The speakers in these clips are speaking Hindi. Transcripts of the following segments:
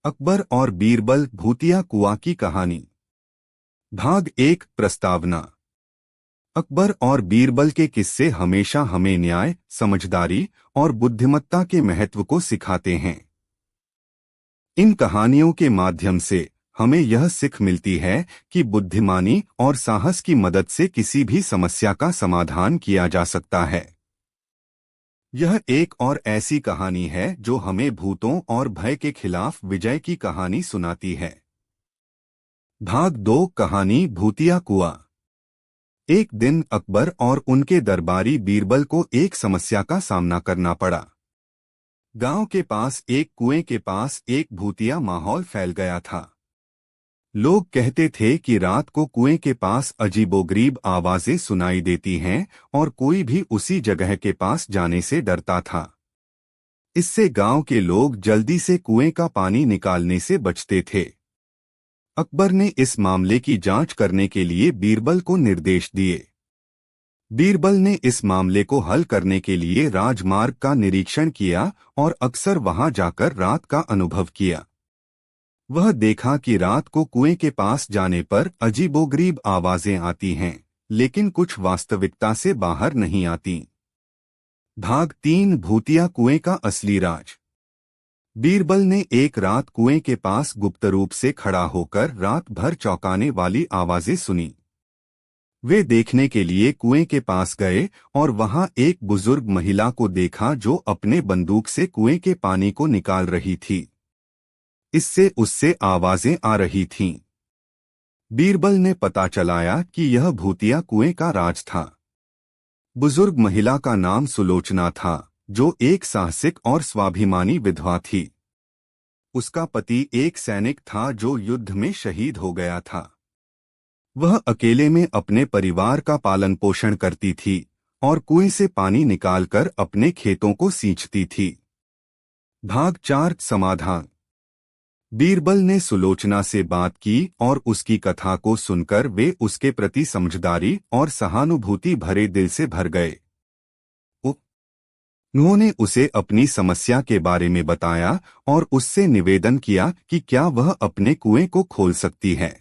अकबर और बीरबल भूतिया कुआं की कहानी। भाग 1 प्रस्तावना। अकबर और बीरबल के किस्से हमेशा हमें न्याय, समझदारी और बुद्धिमत्ता के महत्व को सिखाते हैं। इन कहानियों के माध्यम से हमें यह सीख मिलती है कि बुद्धिमानी और साहस की मदद से किसी भी समस्या का समाधान किया जा सकता है। यह एक और ऐसी कहानी है जो हमें भूतों और भय के खिलाफ विजय की कहानी सुनाती है। भाग 2 कहानी भूतिया कुआं। एक दिन अकबर और उनके दरबारी बीरबल को एक समस्या का सामना करना पड़ा। गांव के पास एक कुएं के पास एक भूतिया माहौल फैल गया था। लोग कहते थे कि रात को कुएं के पास अजीबोगरीब आवाजें सुनाई देती हैं और कोई भी उसी जगह के पास जाने से डरता था। इससे गांव के लोग जल्दी से कुएं का पानी निकालने से बचते थे। अकबर ने इस मामले की जांच करने के लिए बीरबल को निर्देश दिए। बीरबल ने इस मामले को हल करने के लिए राजमार्ग का निरीक्षण किया और अक्सर वहां जाकर रात का अनुभव किया। वह देखा कि रात को कुएं के पास जाने पर अजीबोगरीब आवाजें आती हैं, लेकिन कुछ वास्तविकता से बाहर नहीं आती। भाग 3 भूतिया कुएं का असली राज। बीरबल ने एक रात कुएं के पास गुप्त रूप से खड़ा होकर रात भर चौंकाने वाली आवाजें सुनी। वे देखने के लिए कुएं के पास गए और वहां एक बुजुर्ग महिला को देखा जो अपने बंदूक से कुएं के पानी को निकाल रही थी। इससे उससे आवाजें आ रही थीं। बीरबल ने पता चलाया कि यह भूतिया कुएं का राज था। बुजुर्ग महिला का नाम सुलोचना था, जो एक साहसिक और स्वाभिमानी विधवा थी। उसका पति एक सैनिक था जो युद्ध में शहीद हो गया था। वह अकेले में अपने परिवार का पालन पोषण करती थी और कुएं से पानी निकालकर अपने खेतों को सींचती थी। भाग 4 समाधान। बीरबल ने सुलोचना से बात की और उसकी कथा को सुनकर वे उसके प्रति समझदारी और सहानुभूति भरे दिल से भर गए। उन्होंने उसे अपनी समस्या के बारे में बताया और उससे निवेदन किया कि क्या वह अपने कुएं को खोल सकती है।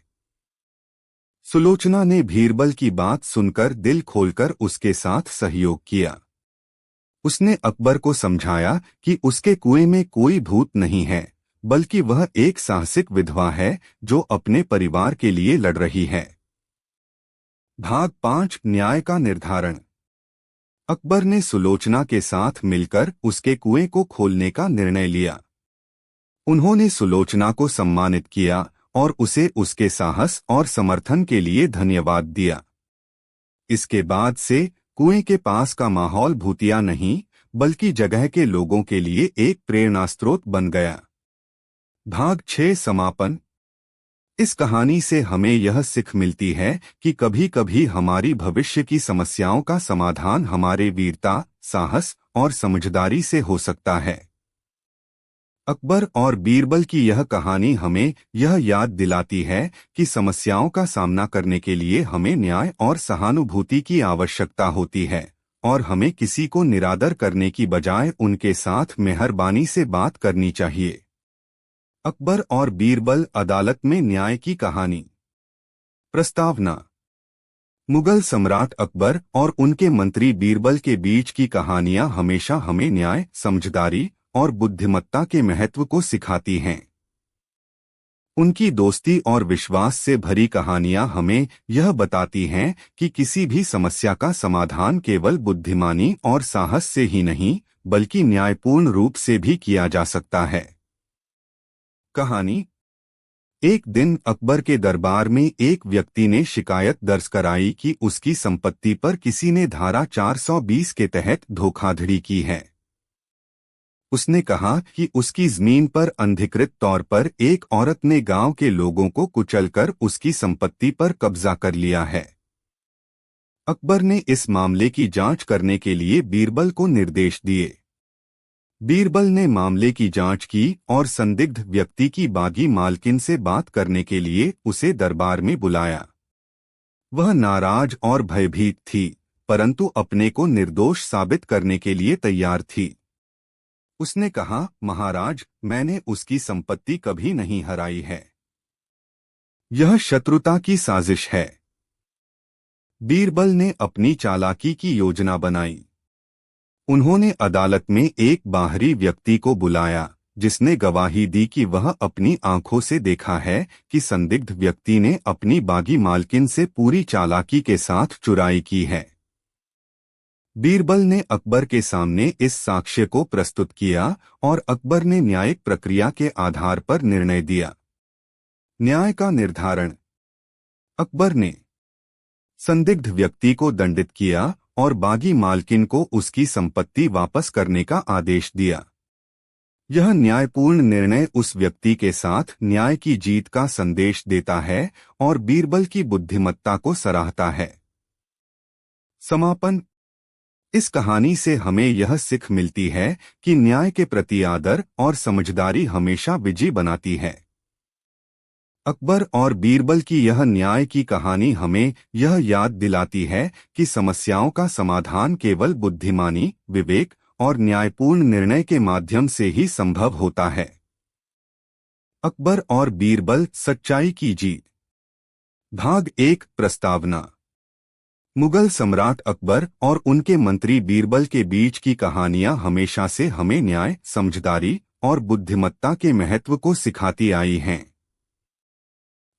सुलोचना ने बीरबल की बात सुनकर दिल खोलकर उसके साथ सहयोग किया। उसने अकबर को समझाया कि उसके कुएं में कोई भूत नहीं है, बल्कि वह एक साहसिक विधवा है जो अपने परिवार के लिए लड़ रही है। भाग 5 न्याय का निर्धारण। अकबर ने सुलोचना के साथ मिलकर उसके कुएं को खोलने का निर्णय लिया। उन्होंने सुलोचना को सम्मानित किया और उसे उसके साहस और समर्थन के लिए धन्यवाद दिया। इसके बाद से कुएं के पास का माहौल भूतिया नहीं, बल्कि जगह के लोगों के लिए एक प्रेरणास्रोत बन गया। भाग 6 समापन। इस कहानी से हमें यह सीख मिलती है कि कभी-कभी हमारी भविष्य की समस्याओं का समाधान हमारे वीरता, साहस और समझदारी से हो सकता है। अकबर और बीरबल की यह कहानी हमें यह याद दिलाती है कि समस्याओं का सामना करने के लिए हमें न्याय और सहानुभूति की आवश्यकता होती है और हमें किसी को निरादर करने की बजाय उनके साथ मेहरबानी से बात करनी चाहिए। अकबर और बीरबल अदालत में न्याय की कहानी। प्रस्तावना। मुगल सम्राट अकबर और उनके मंत्री बीरबल के बीच की कहानियां हमेशा हमें न्याय, समझदारी और बुद्धिमत्ता के महत्व को सिखाती हैं। उनकी दोस्ती और विश्वास से भरी कहानियां हमें यह बताती हैं कि किसी भी समस्या का समाधान केवल बुद्धिमानी और साहस से ही नहीं, बल्कि न्यायपूर्ण रूप से भी किया जा सकता है। कहानी। एक दिन अकबर के दरबार में एक व्यक्ति ने शिकायत दर्ज कराई कि उसकी संपत्ति पर किसी ने धारा 420 के तहत धोखाधड़ी की है। उसने कहा कि उसकी जमीन पर अनधिकृत तौर पर एक औरत ने गांव के लोगों को कुचलकर उसकी संपत्ति पर कब्जा कर लिया है। अकबर ने इस मामले की जांच करने के लिए बीरबल को निर्देश दिए। बीरबल ने मामले की जांच की और संदिग्ध व्यक्ति की बागी मालकिन से बात करने के लिए उसे दरबार में बुलाया। वह नाराज और भयभीत थी, परंतु अपने को निर्दोष साबित करने के लिए तैयार थी। उसने कहा, महाराज, मैंने उसकी संपत्ति कभी नहीं हराई है। यह शत्रुता की साजिश है। बीरबल ने अपनी चालाकी की योजना बनाई। उन्होंने अदालत में एक बाहरी व्यक्ति को बुलाया, जिसने गवाही दी कि वह अपनी आंखों से देखा है कि संदिग्ध व्यक्ति ने अपनी बागी मालकिन से पूरी चालाकी के साथ चुराई की है। बीरबल ने अकबर के सामने इस साक्ष्य को प्रस्तुत किया और अकबर ने न्यायिक प्रक्रिया के आधार पर निर्णय दिया। न्याय का निर्धारण। अकबर ने संदिग्ध व्यक्ति को दंडित किया और बागी मालकिन को उसकी संपत्ति वापस करने का आदेश दिया। यह न्यायपूर्ण निर्णय उस व्यक्ति के साथ न्याय की जीत का संदेश देता है और बीरबल की बुद्धिमत्ता को सराहता है। समापन। इस कहानी से हमें यह सीख मिलती है कि न्याय के प्रति आदर और समझदारी हमेशा विजयी बनाती है। अकबर और बीरबल की यह न्याय की कहानी हमें यह याद दिलाती है कि समस्याओं का समाधान केवल बुद्धिमानी, विवेक और न्यायपूर्ण निर्णय के माध्यम से ही संभव होता है। अकबर और बीरबल, सच्चाई की जीत। भाग 1, प्रस्तावना। मुगल सम्राट अकबर और उनके मंत्री बीरबल के बीच की कहानियां हमेशा से हमें न्याय, समझदारी और बुद्धिमत्ता के महत्व को सिखाती आई हैं।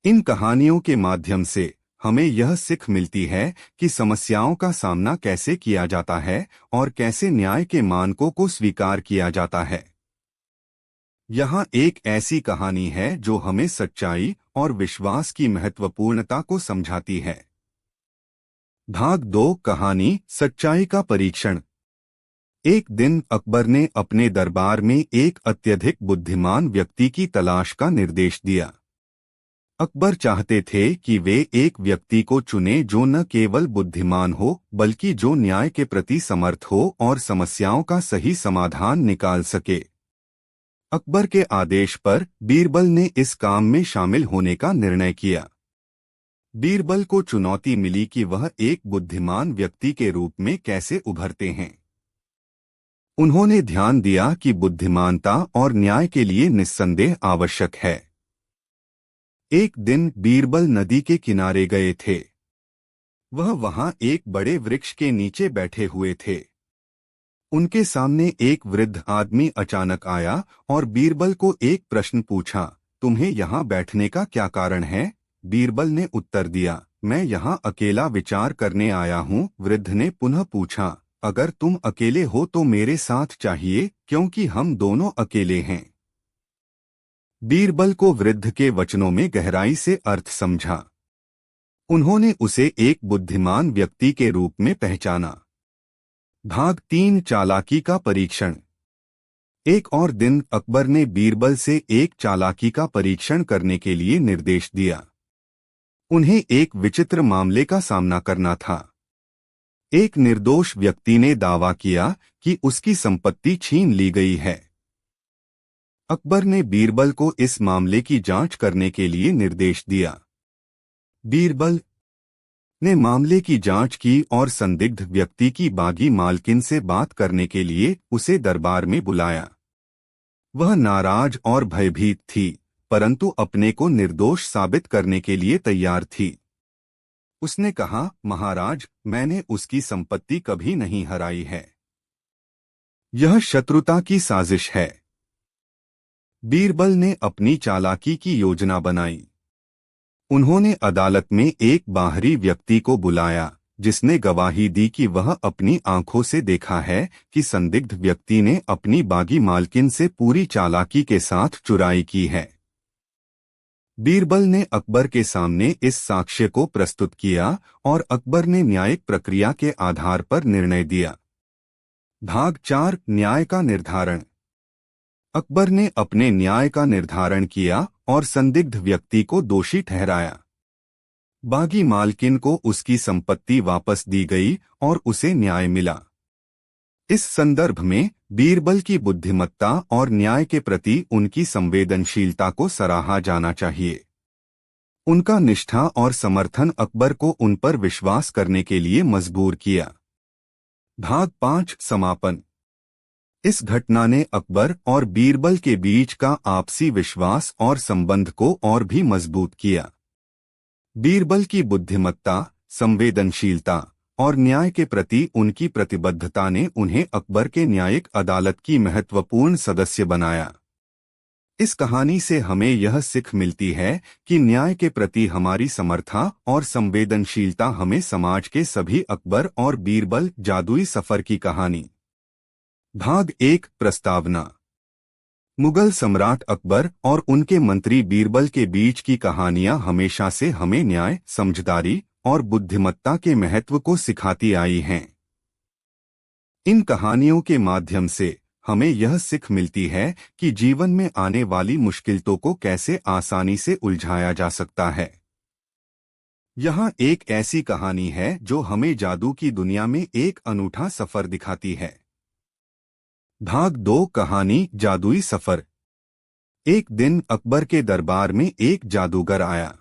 इन कहानियों के माध्यम से हमें यह सीख मिलती है कि समस्याओं का सामना कैसे किया जाता है और कैसे न्याय के मानकों को स्वीकार किया जाता है। यहाँ एक ऐसी कहानी है जो हमें सच्चाई और विश्वास की महत्वपूर्णता को समझाती है। भाग 2, कहानी, सच्चाई का परीक्षण। एक दिन अकबर ने अपने दरबार में एक अत्यधिक बुद्धिमान व्यक्ति की तलाश का निर्देश दिया। अकबर चाहते थे कि वे एक व्यक्ति को चुने जो न केवल बुद्धिमान हो बल्कि जो न्याय के प्रति समर्थ हो और समस्याओं का सही समाधान निकाल सके। अकबर के आदेश पर बीरबल ने इस काम में शामिल होने का निर्णय किया। बीरबल को चुनौती मिली कि वह एक बुद्धिमान व्यक्ति के रूप में कैसे उभरते हैं। उन्होंने ध्यान दिया कि बुद्धिमानता और न्याय के लिए निस्संदेह आवश्यक है। एक दिन बीरबल नदी के किनारे गए थे। वह वहां एक बड़े वृक्ष के नीचे बैठे हुए थे। उनके सामने एक वृद्ध आदमी अचानक आया और बीरबल को एक प्रश्न पूछा, तुम्हें यहाँ बैठने का क्या कारण है? बीरबल ने उत्तर दिया, मैं यहाँ अकेला विचार करने आया हूँ। वृद्ध ने पुनः पूछा, अगर तुम अकेले हो तो मेरे साथ चाहिए, क्योंकि हम दोनों अकेले हैं। बीरबल को वृद्ध के वचनों में गहराई से अर्थ समझा। उन्होंने उसे एक बुद्धिमान व्यक्ति के रूप में पहचाना। भाग 3, चालाकी का परीक्षण। एक और दिन अकबर ने बीरबल से एक चालाकी का परीक्षण करने के लिए निर्देश दिया। उन्हें एक विचित्र मामले का सामना करना था। एक निर्दोष व्यक्ति ने दावा किया कि उसकी संपत्ति छीन ली गई है। अकबर ने बीरबल को इस मामले की जांच करने के लिए निर्देश दिया। बीरबल ने मामले की जांच की और संदिग्ध व्यक्ति की बागी मालकिन से बात करने के लिए उसे दरबार में बुलाया। वह नाराज और भयभीत थी, परंतु अपने को निर्दोष साबित करने के लिए तैयार थी। उसने कहा, महाराज, मैंने उसकी संपत्ति कभी नहीं हराई है। यह शत्रुता की साजिश है। बीरबल ने अपनी चालाकी की योजना बनाई। उन्होंने अदालत में एक बाहरी व्यक्ति को बुलाया, जिसने गवाही दी कि वह अपनी आंखों से देखा है कि संदिग्ध व्यक्ति ने अपनी बागी मालकिन से पूरी चालाकी के साथ चुराई की है। बीरबल ने अकबर के सामने इस साक्ष्य को प्रस्तुत किया और अकबर ने न्यायिक प्रक्रिया के आधार पर निर्णय दिया। भाग 4, न्याय का निर्धारण। अकबर ने अपने न्याय का निर्धारण किया और संदिग्ध व्यक्ति को दोषी ठहराया। बागी मालकिन को उसकी संपत्ति वापस दी गई और उसे न्याय मिला। इस संदर्भ में बीरबल की बुद्धिमत्ता और न्याय के प्रति उनकी संवेदनशीलता को सराहा जाना चाहिए। उनका निष्ठा और समर्थन अकबर को उन पर विश्वास करने के लिए मजबूर किया। भाग 5, समापन। इस घटना ने अकबर और बीरबल के बीच का आपसी विश्वास और संबंध को और भी मजबूत किया। बीरबल की बुद्धिमत्ता, संवेदनशीलता और न्याय के प्रति उनकी प्रतिबद्धता ने उन्हें अकबर के न्यायिक अदालत की महत्वपूर्ण सदस्य बनाया। इस कहानी से हमें यह सीख मिलती है कि न्याय के प्रति हमारी समर्था और संवेदनशीलता हमें समाज के सभी अकबर और बीरबल जादुई सफर की कहानी। भाग 1 प्रस्तावना। मुगल सम्राट अकबर और उनके मंत्री बीरबल के बीच की कहानियां हमेशा से हमें न्याय, समझदारी और बुद्धिमत्ता के महत्व को सिखाती आई हैं। इन कहानियों के माध्यम से हमें यह सीख मिलती है कि जीवन में आने वाली मुश्किलों को कैसे आसानी से उलझाया जा सकता है। यहाँ एक ऐसी कहानी है जो हमें जादू की दुनिया में एक अनूठा सफर दिखाती है। भाग 2 कहानी जादुई सफर। एक दिन अकबर के दरबार में एक जादूगर आया।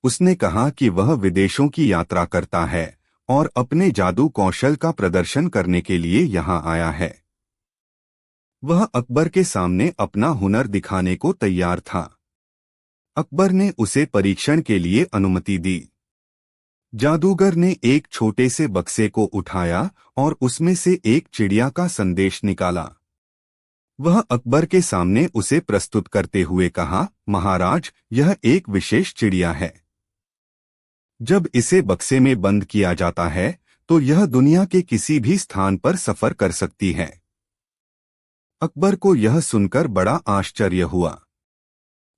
उसने कहा कि वह विदेशों की यात्रा करता है और अपने जादू कौशल का प्रदर्शन करने के लिए यहाँ आया है। वह अकबर के सामने अपना हुनर दिखाने को तैयार था। अकबर ने उसे परीक्षण के लिए अनुमति दी। जादूगर ने एक छोटे से बक्से को उठाया और उसमें से एक चिड़िया का संदेश निकाला। वह अकबर के सामने उसे प्रस्तुत करते हुए कहा, महाराज, यह एक विशेष चिड़िया है। जब इसे बक्से में बंद किया जाता है तो यह दुनिया के किसी भी स्थान पर सफर कर सकती है। अकबर को यह सुनकर बड़ा आश्चर्य हुआ।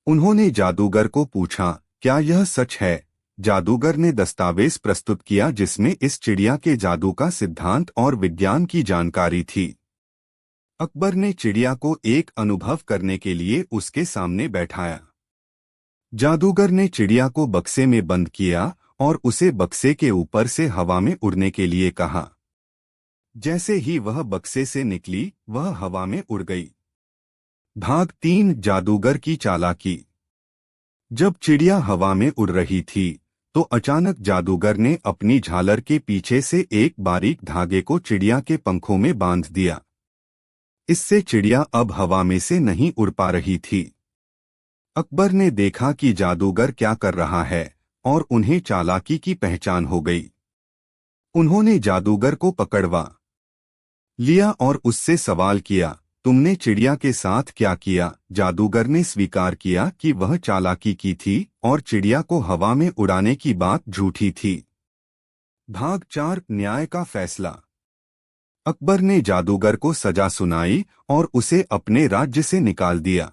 उन्होंने जादूगर को पूछा, क्या यह सच है? जादूगर ने दस्तावेज प्रस्तुत किया जिसमें इस चिड़िया के जादू का सिद्धांत और विज्ञान की जानकारी थी। अकबर ने चिड़िया को एक अनुभव करने के लिए उसके सामने बैठाया। जादूगर ने चिड़िया को बक्से में बंद किया और उसे बक्से के ऊपर से हवा में उड़ने के लिए कहा। जैसे ही वह बक्से से निकली, वह हवा में उड़ गई। भाग 3 जादूगर की चालाकी। जब चिड़िया हवा में उड़ रही थी तो अचानक जादूगर ने अपनी झालर के पीछे से एक बारीक धागे को चिड़िया के पंखों में बांध दिया। इससे चिड़िया अब हवा में से नहीं उड़ पा रही थी। अकबर ने देखा कि जादूगर क्या कर रहा है और उन्हें चालाकी की पहचान हो गई। उन्होंने जादूगर को पकड़वा लिया और उससे सवाल किया, तुमने चिड़िया के साथ क्या किया? जादूगर ने स्वीकार किया कि वह चालाकी की थी और चिड़िया को हवा में उड़ाने की बात झूठी थी। भाग 4 न्याय का फैसला। अकबर ने जादूगर को सजा सुनाई और उसे अपने राज्य से निकाल दिया।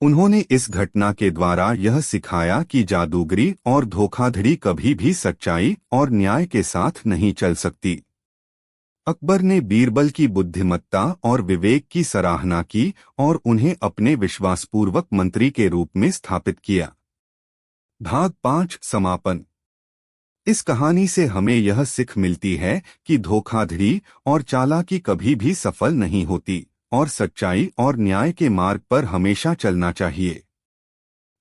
उन्होंने इस घटना के द्वारा यह सिखाया कि जादूगरी और धोखाधड़ी कभी भी सच्चाई और न्याय के साथ नहीं चल सकती। अकबर ने बीरबल की बुद्धिमत्ता और विवेक की सराहना की और उन्हें अपने विश्वासपूर्वक मंत्री के रूप में स्थापित किया। भाग 5 समापन। इस कहानी से हमें यह सीख मिलती है कि धोखाधड़ी और चालाकी कभी भी सफल नहीं होती और सच्चाई और न्याय के मार्ग पर हमेशा चलना चाहिए।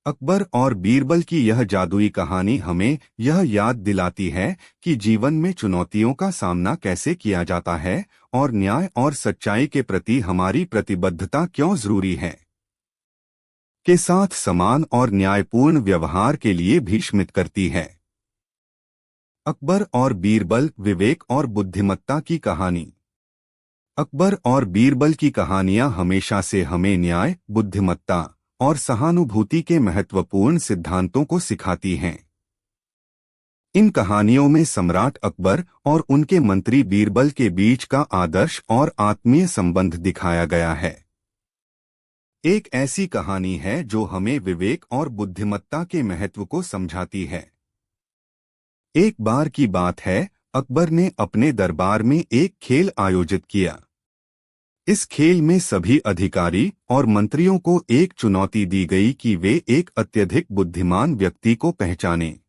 अकबर और बीरबल की यह जादुई कहानी हमें यह याद दिलाती है कि जीवन में चुनौतियों का सामना कैसे किया जाता है और न्याय और सच्चाई के प्रति हमारी प्रतिबद्धता क्यों जरूरी है। के साथ समान और न्यायपूर्ण व्यवहार के लिए भीष्मित करती है। अकबर और बीरबल, विवेक और बुद्धिमत्ता की कहानी। अकबर और बीरबल की कहानियां हमेशा से हमें न्याय, बुद्धिमत्ता और सहानुभूति के महत्वपूर्ण सिद्धांतों को सिखाती हैं। इन कहानियों में सम्राट अकबर और उनके मंत्री बीरबल के बीच का आदर्श और आत्मीय संबंध दिखाया गया है। एक ऐसी कहानी है जो हमें विवेक और बुद्धिमत्ता के महत्व को समझाती है। एक बार की बात है, अकबर ने अपने दरबार में एक खेल आयोजित किया। इस खेल में सभी अधिकारी और मंत्रियों को एक चुनौती दी गई कि वे एक अत्यधिक बुद्धिमान व्यक्ति को पहचानें।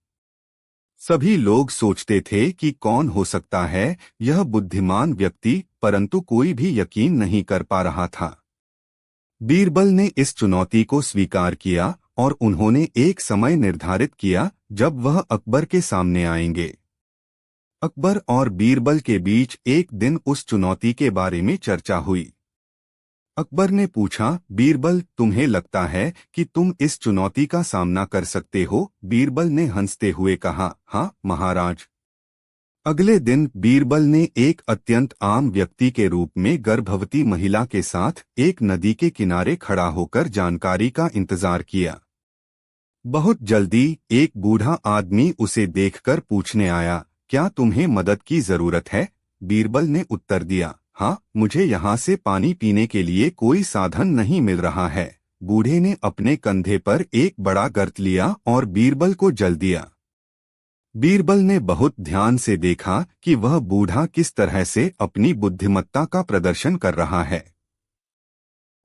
सभी लोग सोचते थे कि कौन हो सकता है यह बुद्धिमान व्यक्ति, परंतु कोई भी यकीन नहीं कर पा रहा था। बीरबल ने इस चुनौती को स्वीकार किया और उन्होंने एक समय निर्धारित किया जब वह अकबर के सामने आएंगे। अकबर और बीरबल के बीच एक दिन उस चुनौती के बारे में चर्चा हुई। अकबर ने पूछा, बीरबल, तुम्हें लगता है कि तुम इस चुनौती का सामना कर सकते हो? बीरबल ने हंसते हुए कहा, हाँ महाराज। अगले दिन बीरबल ने एक अत्यंत आम व्यक्ति के रूप में गर्भवती महिला के साथ एक नदी के किनारे खड़ा होकर जानकारी का इंतजार किया। बहुत जल्दी एक बूढ़ा आदमी उसे देखकर पूछने आया, क्या तुम्हें मदद की जरूरत है? बीरबल ने उत्तर दिया, हाँ, मुझे यहाँ से पानी पीने के लिए कोई साधन नहीं मिल रहा है। बूढ़े ने अपने कंधे पर एक बड़ा गर्त लिया और बीरबल को जल दिया। बीरबल ने बहुत ध्यान से देखा कि वह बूढ़ा किस तरह से अपनी बुद्धिमत्ता का प्रदर्शन कर रहा है।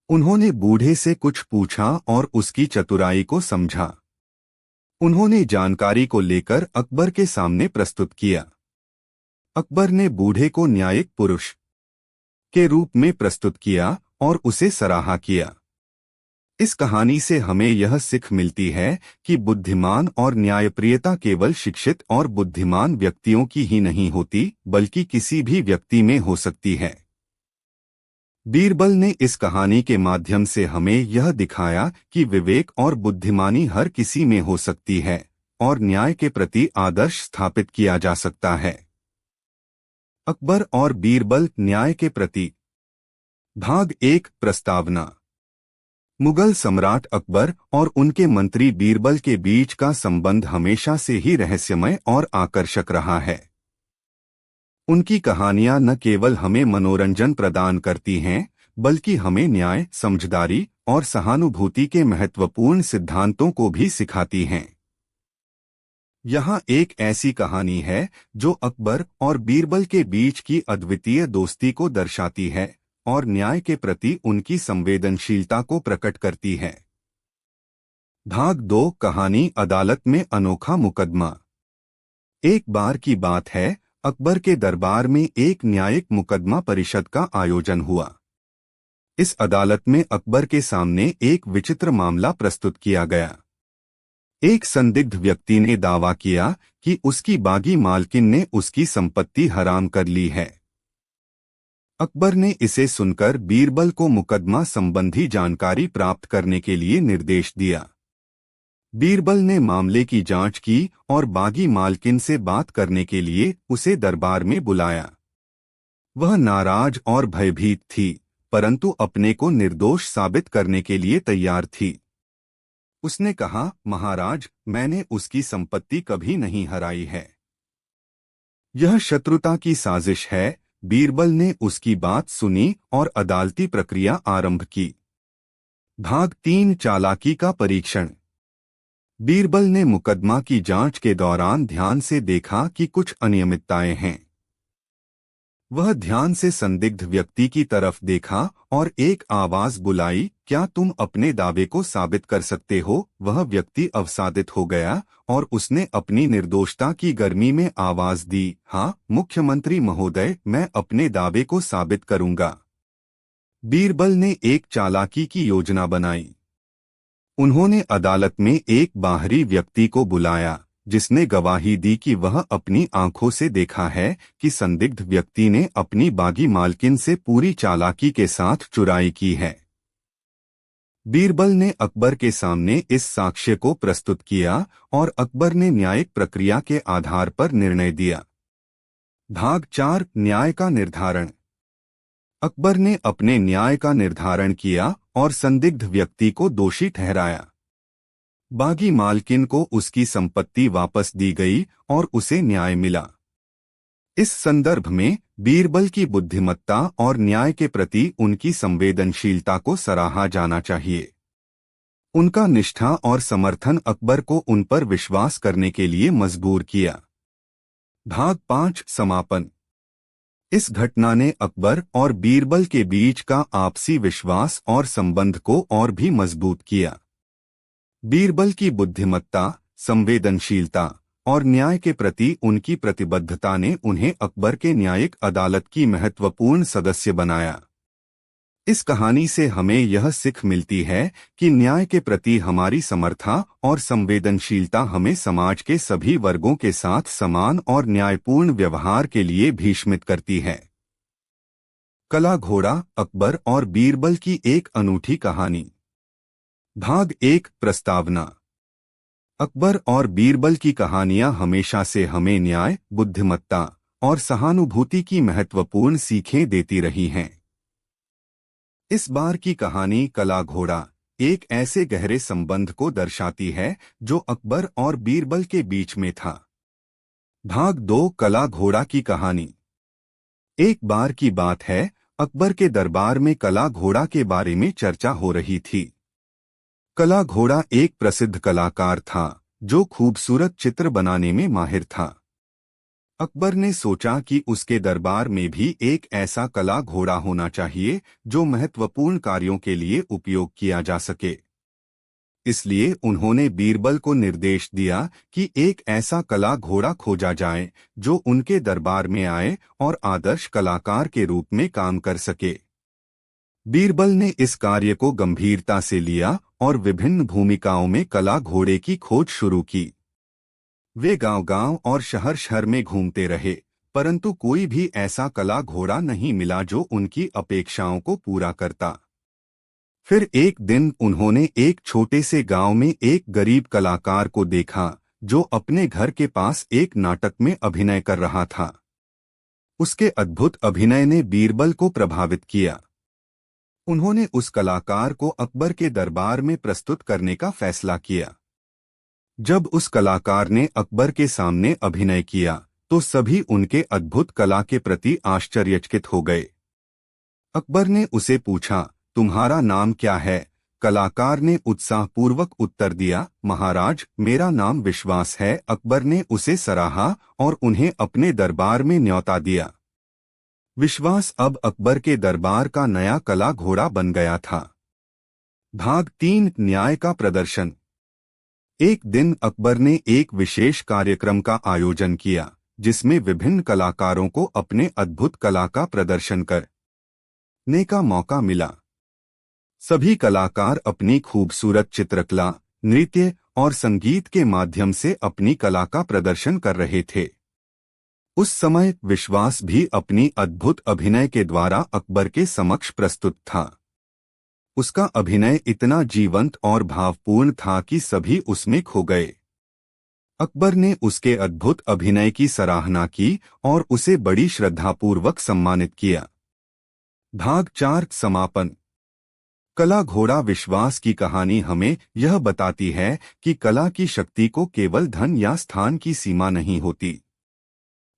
उन्होंने बूढ़े से कुछ पूछा और उसकी चतुराई को समझा। उन्होंने जानकारी को लेकर अकबर के सामने प्रस्तुत किया। अकबर ने बूढ़े को न्यायिक पुरुष के रूप में प्रस्तुत किया और उसे सराहा किया। इस कहानी से हमें यह सीख मिलती है कि बुद्धिमान और न्यायप्रियता केवल शिक्षित और बुद्धिमान व्यक्तियों की ही नहीं होती, बल्कि किसी भी व्यक्ति में हो सकती है। बीरबल ने इस कहानी के माध्यम से हमें यह दिखाया कि विवेक और बुद्धिमानी हर किसी में हो सकती है और न्याय के प्रति आदर्श स्थापित किया जा सकता है। अकबर और बीरबल, न्याय के प्रति। भाग 1, प्रस्तावना। मुगल सम्राट अकबर और उनके मंत्री बीरबल के बीच का संबंध हमेशा से ही रहस्यमय और आकर्षक रहा है। उनकी कहानियां न केवल हमें मनोरंजन प्रदान करती हैं, बल्कि हमें न्याय, समझदारी और सहानुभूति के महत्वपूर्ण सिद्धांतों को भी सिखाती हैं। यहाँ एक ऐसी कहानी है जो अकबर और बीरबल के बीच की अद्वितीय दोस्ती को दर्शाती है और न्याय के प्रति उनकी संवेदनशीलता को प्रकट करती है। भाग 2, कहानी, अदालत में अनोखा मुकदमा। एक बार की बात है, अकबर के दरबार में एक न्यायिक मुकदमा परिषद का आयोजन हुआ। इस अदालत में अकबर के सामने एक विचित्र मामला प्रस्तुत किया गया। एक संदिग्ध व्यक्ति ने दावा किया कि उसकी बागी मालकिन ने उसकी संपत्ति हराम कर ली है। अकबर ने इसे सुनकर बीरबल को मुकदमा संबंधी जानकारी प्राप्त करने के लिए निर्देश दिया। बीरबल ने मामले की जांच की और बागी मालकिन से बात करने के लिए उसे दरबार में बुलाया। वह नाराज और भयभीत थी, परंतु अपने को निर्दोष साबित करने के लिए तैयार थी। उसने कहा, महाराज, मैंने उसकी संपत्ति कभी नहीं हराई है। यह शत्रुता की साजिश है। बीरबल ने उसकी बात सुनी और अदालती प्रक्रिया आरंभ की। भाग 3, चालाकी का परीक्षण। बीरबल ने मुकदमा की जांच के दौरान ध्यान से देखा कि कुछ अनियमितताएं हैं। वह ध्यान से संदिग्ध व्यक्ति की तरफ देखा और एक आवाज बुलाई, क्या तुम अपने दावे को साबित कर सकते हो? वह व्यक्ति अवसादित हो गया और उसने अपनी निर्दोषता की गर्मी में आवाज दी, हाँ मुख्यमंत्री महोदय, मैं अपने दावे को साबित करूंगा। बीरबल ने एक चालाकी की योजना बनाई। उन्होंने अदालत में एक बाहरी व्यक्ति को बुलाया जिसने गवाही दी कि वह अपनी आंखों से देखा है कि संदिग्ध व्यक्ति ने अपनी बागी मालकिन से पूरी चालाकी के साथ चुराई की है। बीरबल ने अकबर के सामने इस साक्ष्य को प्रस्तुत किया और अकबर ने न्यायिक प्रक्रिया के आधार पर निर्णय दिया। भाग 4, न्याय का निर्धारण। अकबर ने अपने न्याय का निर्धारण किया और संदिग्ध व्यक्ति को दोषी ठहराया। बागी मालकिन को उसकी संपत्ति वापस दी गई और उसे न्याय मिला। इस संदर्भ में बीरबल की बुद्धिमत्ता और न्याय के प्रति उनकी संवेदनशीलता को सराहा जाना चाहिए। उनका निष्ठा और समर्थन अकबर को उन पर विश्वास करने के लिए मजबूर किया। भाग 5, समापन। इस घटना ने अकबर और बीरबल के बीच का आपसी विश्वास और संबंध को और भी मजबूत किया। बीरबल की बुद्धिमत्ता, संवेदनशीलता और न्याय के प्रति उनकी प्रतिबद्धता ने उन्हें अकबर के न्यायिक अदालत की महत्वपूर्ण सदस्य बनाया। इस कहानी से हमें यह सीख मिलती है कि न्याय के प्रति हमारी समर्था और संवेदनशीलता हमें समाज के सभी वर्गों के साथ समान और न्यायपूर्ण व्यवहार के लिए भीष्मित करती है। कला घोड़ा, अकबर और बीरबल की एक अनूठी कहानी। भाग 1, प्रस्तावना। अकबर और बीरबल की कहानियां हमेशा से हमें न्याय, बुद्धिमत्ता और सहानुभूति की महत्वपूर्ण सीखें देती रही हैं। इस बार की कहानी कला घोड़ा एक ऐसे गहरे संबंध को दर्शाती है जो अकबर और बीरबल के बीच में था। भाग 2, कला घोड़ा की कहानी। एक बार की बात है, अकबर के दरबार में कला घोड़ा के बारे में चर्चा हो रही थी। कला घोड़ा एक प्रसिद्ध कलाकार था जो खूबसूरत चित्र बनाने में माहिर था। अकबर ने सोचा कि उसके दरबार में भी एक ऐसा कला घोड़ा होना चाहिए जो महत्वपूर्ण कार्यों के लिए उपयोग किया जा सके। इसलिए उन्होंने बीरबल को निर्देश दिया कि एक ऐसा कला घोड़ा खोजा जाए जो उनके दरबार में आए और आदर्श कलाकार के रूप में काम कर सके। बीरबल ने इस कार्य को गंभीरता से लिया और विभिन्न भूमिकाओं में कला घोड़े की खोज शुरू की। वे गांव-गांव और शहर-शहर में घूमते रहे, परंतु कोई भी ऐसा कला घोड़ा नहीं मिला जो उनकी अपेक्षाओं को पूरा करता। फिर एक दिन उन्होंने एक छोटे से गांव में एक गरीब कलाकार को देखा जो अपने घर के पास एक नाटक में अभिनय कर रहा था। उसके अद्भुत अभिनय ने बीरबल को प्रभावित किया। उन्होंने उस कलाकार को अकबर के दरबार में प्रस्तुत करने का फैसला किया। जब उस कलाकार ने अकबर के सामने अभिनय किया तो सभी उनके अद्भुत कला के प्रति आश्चर्यचकित हो गए। अकबर ने उसे पूछा, तुम्हारा नाम क्या है? कलाकार ने उत्साहपूर्वक उत्तर दिया, महाराज, मेरा नाम विश्वास है। अकबर ने उसे सराहा और उन्हें अपने दरबार में न्योता दिया। विश्वास अब अकबर के दरबार का नया कला घोड़ा बन गया था। भाग 3, न्याय का प्रदर्शन। एक दिन अकबर ने एक विशेष कार्यक्रम का आयोजन किया जिसमें विभिन्न कलाकारों को अपने अद्भुत कला का प्रदर्शन करने का मौका मिला। सभी कलाकार अपनी खूबसूरत चित्रकला, नृत्य और संगीत के माध्यम से अपनी कला का प्रदर्शन कर रहे थे। उस समय विश्वास भी अपनी अद्भुत अभिनय के द्वारा अकबर के समक्ष प्रस्तुत था। उसका अभिनय इतना जीवंत और भावपूर्ण था कि सभी उसमें खो गए। अकबर ने उसके अद्भुत अभिनय की सराहना की और उसे बड़ी श्रद्धापूर्वक सम्मानित किया। भाग 4, समापन। कला घोड़ा विश्वास की कहानी हमें यह बताती है कि कला की शक्ति को केवल धन या स्थान की सीमा नहीं होती।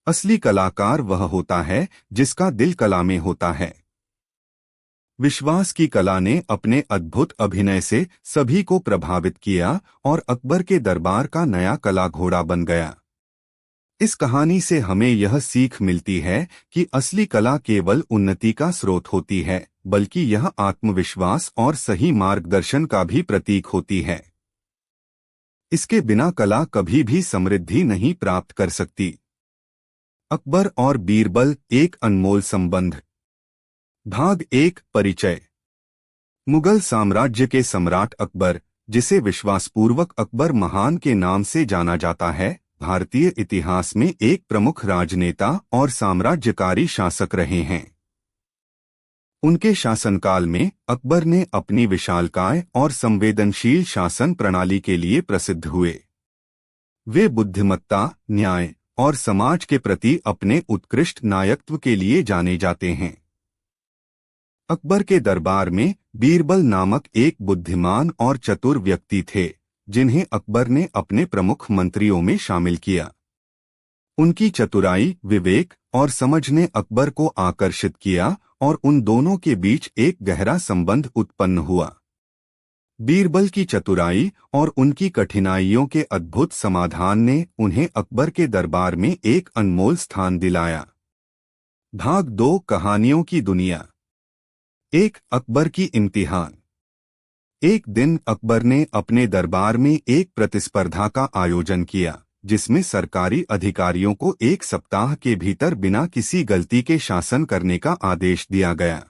असली कलाकार वह होता है जिसका दिल कला में होता है। विश्वास की कला ने अपने अद्भुत अभिनय से सभी को प्रभावित किया और अकबर के दरबार का नया कला घोड़ा बन गया। इस कहानी से हमें यह सीख मिलती है कि असली कला केवल उन्नति का स्रोत होती है, बल्कि यह आत्मविश्वास और सही मार्गदर्शन का भी प्रतीक होती है। इसके बिना कला कभी भी समृद्धि नहीं प्राप्त कर सकती। अकबर और बीरबल, एक अनमोल संबंध। भाग 1, परिचय। मुगल साम्राज्य के सम्राट अकबर, जिसे विश्वासपूर्वक अकबर महान के नाम से जाना जाता है, भारतीय इतिहास में एक प्रमुख राजनेता और साम्राज्यकारी शासक रहे हैं। उनके शासनकाल में अकबर ने अपनी विशालकाय और संवेदनशील शासन प्रणाली के लिए प्रसिद्ध हुए। वे बुद्धिमत्ता, न्याय और समाज के प्रति अपने उत्कृष्ट नायकत्व के लिए जाने जाते हैं। अकबर के दरबार में बीरबल नामक एक बुद्धिमान और चतुर व्यक्ति थे, जिन्हें अकबर ने अपने प्रमुख मंत्रियों में शामिल किया। उनकी चतुराई, विवेक और समझ ने अकबर को आकर्षित किया और उन दोनों के बीच एक गहरा संबंध उत्पन्न हुआ। बीरबल की चतुराई और उनकी कठिनाइयों के अद्भुत समाधान ने उन्हें अकबर के दरबार में एक अनमोल स्थान दिलाया। भाग 2, कहानियों की दुनिया। एक, अकबर की इम्तिहान। एक दिन अकबर ने अपने दरबार में एक प्रतिस्पर्धा का आयोजन किया, जिसमें सरकारी अधिकारियों को एक सप्ताह के भीतर बिना किसी गलती के शासन करने का आदेश दिया गया।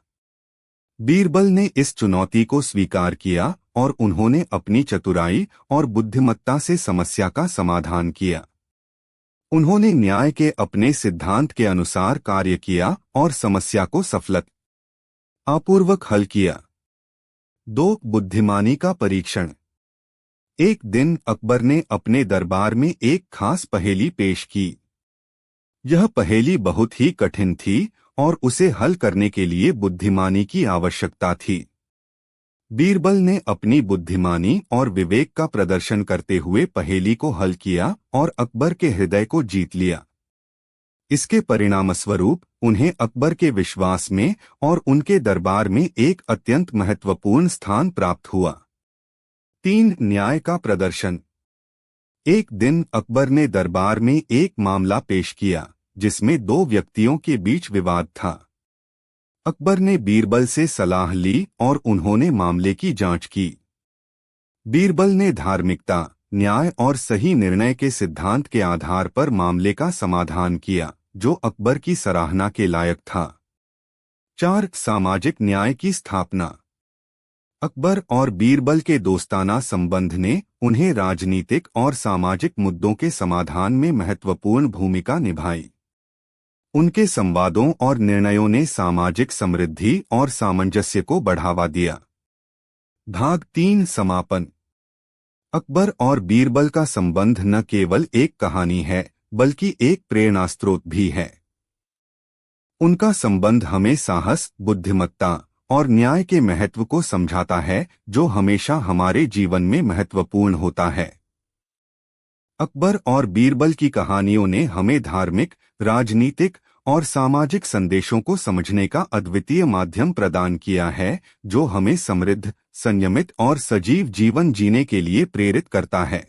बीरबल ने इस चुनौती को स्वीकार किया और उन्होंने अपनी चतुराई और बुद्धिमत्ता से समस्या का समाधान किया। उन्होंने न्याय के अपने सिद्धांत के अनुसार कार्य किया और समस्या को सफलतापूर्वक हल किया। 2. बुद्धिमानी का परीक्षण। एक दिन अकबर ने अपने दरबार में एक खास पहेली पेश की। यह पहेली बहुत ही कठिन थी और उसे हल करने के लिए बुद्धिमानी की आवश्यकता थी। बीरबल ने अपनी बुद्धिमानी और विवेक का प्रदर्शन करते हुए पहेली को हल किया और अकबर के हृदय को जीत लिया। इसके परिणामस्वरूप उन्हें अकबर के विश्वास में और उनके दरबार में एक अत्यंत महत्वपूर्ण स्थान प्राप्त हुआ। 3. न्याय का प्रदर्शन। एक दिन अकबर ने दरबार में एक मामला पेश किया जिसमें 2 व्यक्तियों के बीच विवाद था। अकबर ने बीरबल से सलाह ली और उन्होंने मामले की जांच की। बीरबल ने धार्मिकता, न्याय और सही निर्णय के सिद्धांत के आधार पर मामले का समाधान किया, जो अकबर की सराहना के लायक था। 4. सामाजिक न्याय की स्थापना। अकबर और बीरबल के दोस्ताना संबंध ने उन्हें राजनीतिक और सामाजिक मुद्दों के समाधान में महत्वपूर्ण भूमिका निभाई। उनके संवादों और निर्णयों ने सामाजिक समृद्धि और सामंजस्य को बढ़ावा दिया। भाग 3 समापन। अकबर और बीरबल का संबंध न केवल एक कहानी है बल्कि एक प्रेरणास्रोत भी है। उनका संबंध हमें साहस, बुद्धिमत्ता और न्याय के महत्व को समझाता है, जो हमेशा हमारे जीवन में महत्वपूर्ण होता है। अकबर और बीरबल की कहानियों ने हमें धार्मिक, राजनीतिक और सामाजिक संदेशों को समझने का अद्वितीय माध्यम प्रदान किया है, जो हमें समृद्ध, संयमित और सजीव जीवन जीने के लिए प्रेरित करता है।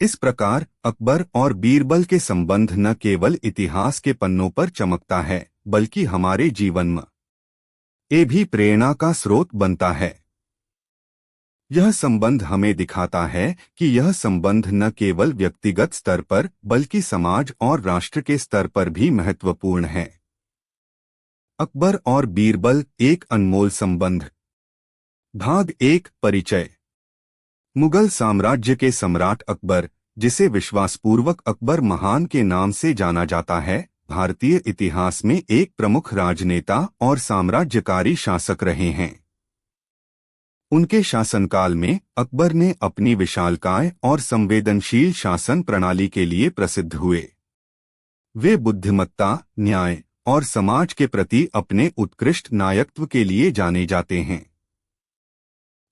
इस प्रकार अकबर और बीरबल के संबंध न केवल इतिहास के पन्नों पर चमकता है बल्कि हमारे जीवन में भी प्रेरणा का स्रोत बनता है। यह संबंध हमें दिखाता है कि यह संबंध न केवल व्यक्तिगत स्तर पर बल्कि समाज और राष्ट्र के स्तर पर भी महत्वपूर्ण है। अकबर और बीरबल, एक अनमोल संबंध। भाग 1 परिचय। मुगल साम्राज्य के सम्राट अकबर, जिसे विश्वासपूर्वक अकबर महान के नाम से जाना जाता है, भारतीय इतिहास में एक प्रमुख राजनेता और साम्राज्यकारी शासक रहे हैं। उनके शासनकाल में अकबर ने अपनी विशालकाय और संवेदनशील शासन प्रणाली के लिए प्रसिद्ध हुए। वे बुद्धिमत्ता, न्याय और समाज के प्रति अपने उत्कृष्ट नायकत्व के लिए जाने जाते हैं।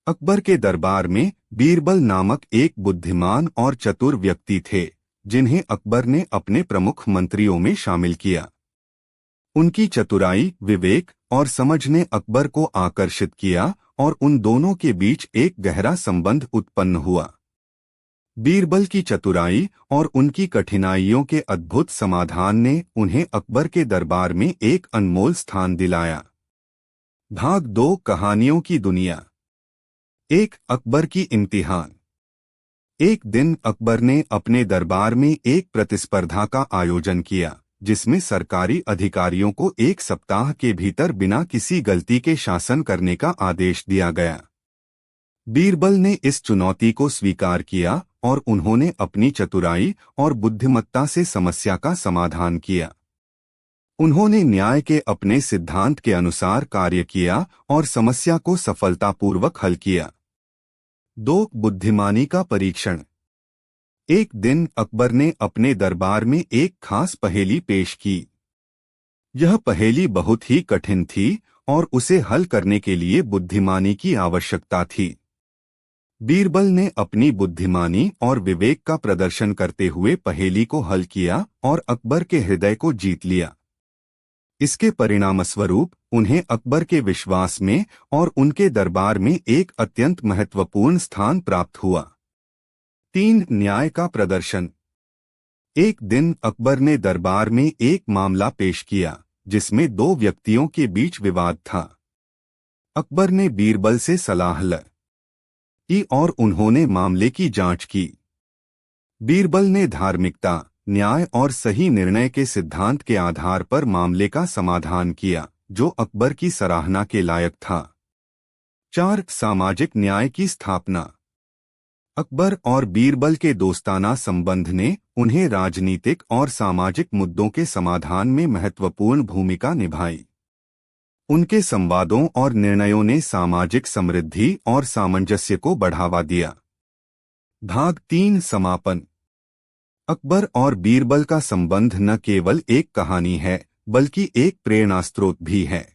अकबर के दरबार में बीरबल नामक एक बुद्धिमान और चतुर व्यक्ति थे, जिन्हें अकबर ने अपने प्रमुख मंत्रियों में शामिल किया। उनकी चतुराई, विवेक और समझ ने अकबर को आकर्षित किया और उन दोनों के बीच एक गहरा संबंध उत्पन्न हुआ। बीरबल की चतुराई और उनकी कठिनाइयों के अद्भुत समाधान ने उन्हें अकबर के दरबार में एक अनमोल स्थान दिलाया। भाग 2 कहानियों की दुनिया। 1 अकबर की इम्तिहान। एक दिन अकबर ने अपने दरबार में एक प्रतिस्पर्धा का आयोजन किया, जिसमें सरकारी अधिकारियों को 1 सप्ताह के भीतर बिना किसी गलती के शासन करने का आदेश दिया गया। बीरबल ने इस चुनौती को स्वीकार किया और उन्होंने अपनी चतुराई और बुद्धिमत्ता से समस्या का समाधान किया। उन्होंने न्याय के अपने सिद्धांत के अनुसार कार्य किया और समस्या को सफलतापूर्वक हल किया। 2 बुद्धिमानी का परीक्षण। एक दिन अकबर ने अपने दरबार में एक खास पहेली पेश की। यह पहेली बहुत ही कठिन थी और उसे हल करने के लिए बुद्धिमानी की आवश्यकता थी। बीरबल ने अपनी बुद्धिमानी और विवेक का प्रदर्शन करते हुए पहेली को हल किया और अकबर के हृदय को जीत लिया। इसके परिणामस्वरूप उन्हें अकबर के विश्वास में और उनके दरबार में एक अत्यंत महत्वपूर्ण स्थान प्राप्त हुआ। 3 न्याय का प्रदर्शन। एक दिन अकबर ने दरबार में एक मामला पेश किया जिसमें 2 व्यक्तियों के बीच विवाद था। अकबर ने बीरबल से सलाह ली और उन्होंने मामले की जांच की। बीरबल ने धार्मिकता, न्याय और सही निर्णय के सिद्धांत के आधार पर मामले का समाधान किया, जो अकबर की सराहना के लायक था। 4. सामाजिक न्याय की स्थापना। अकबर और बीरबल के दोस्ताना संबंध ने उन्हें राजनीतिक और सामाजिक मुद्दों के समाधान में महत्वपूर्ण भूमिका निभाई। उनके संवादों और निर्णयों ने सामाजिक समृद्धि और सामंजस्य को बढ़ावा दिया। भाग 3 समापन। अकबर और बीरबल का संबंध न केवल एक कहानी है बल्कि एक प्रेरणा स्रोत भी है।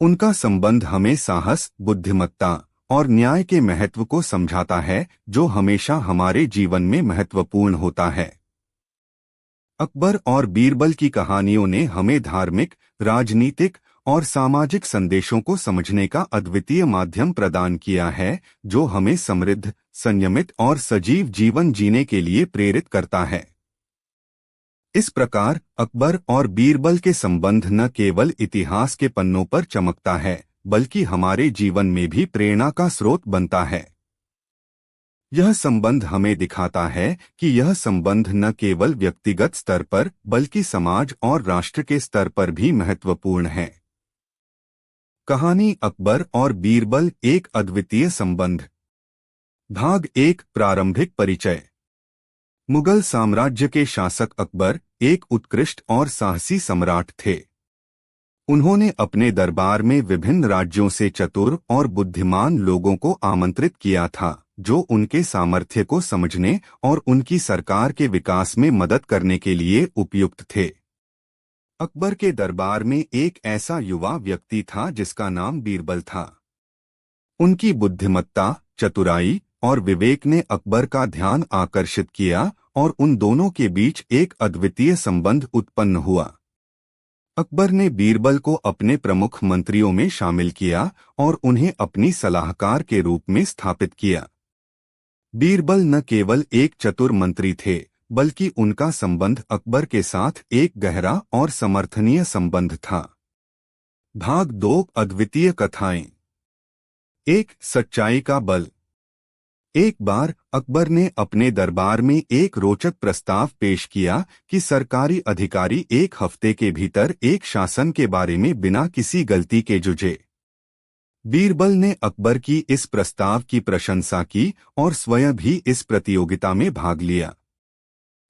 उनका संबंध हमें साहस, बुद्धिमत्ता और न्याय के महत्व को समझाता है, जो हमेशा हमारे जीवन में महत्वपूर्ण होता है। अकबर और बीरबल की कहानियों ने हमें धार्मिक, राजनीतिक और सामाजिक संदेशों को समझने का अद्वितीय माध्यम प्रदान किया है, जो हमें समृद्ध, संयमित और सजीव जीवन जीने के लिए प्रेरित करता है। इस प्रकार अकबर और बीरबल के संबंध न केवल इतिहास के पन्नों पर चमकता है बल्कि हमारे जीवन में भी प्रेरणा का स्रोत बनता है। यह संबंध हमें दिखाता है कि यह संबंध न केवल व्यक्तिगत स्तर पर बल्कि समाज और राष्ट्र के स्तर पर भी महत्वपूर्ण है। कहानी अकबर और बीरबल, एक अद्वितीय संबंध। भाग 1 प्रारंभिक परिचय। मुगल साम्राज्य के शासक अकबर एक उत्कृष्ट और साहसी सम्राट थे। उन्होंने अपने दरबार में विभिन्न राज्यों से चतुर और बुद्धिमान लोगों को आमंत्रित किया था, जो उनके सामर्थ्य को समझने और उनकी सरकार के विकास में मदद करने के लिए उपयुक्त थे। अकबर के दरबार में एक ऐसा युवा व्यक्ति था जिसका नाम बीरबल था। उनकी बुद्धिमत्ता, चतुराई और विवेक ने अकबर का ध्यान आकर्षित किया और उन दोनों के बीच एक अद्वितीय संबंध उत्पन्न हुआ। अकबर ने बीरबल को अपने प्रमुख मंत्रियों में शामिल किया और उन्हें अपनी सलाहकार के रूप में स्थापित किया। बीरबल न केवल एक चतुर मंत्री थे बल्कि उनका संबंध अकबर के साथ एक गहरा और समर्थनीय संबंध था। भाग 2 अद्वितीय कथाएं। 1 सच्चाई का बल। एक बार अकबर ने अपने दरबार में एक रोचक प्रस्ताव पेश किया कि सरकारी अधिकारी एक हफ्ते के भीतर एक शासन के बारे में बिना किसी गलती के जुझे। बीरबल ने अकबर की इस प्रस्ताव की प्रशंसा की और स्वयं भी इस प्रतियोगिता में भाग लिया।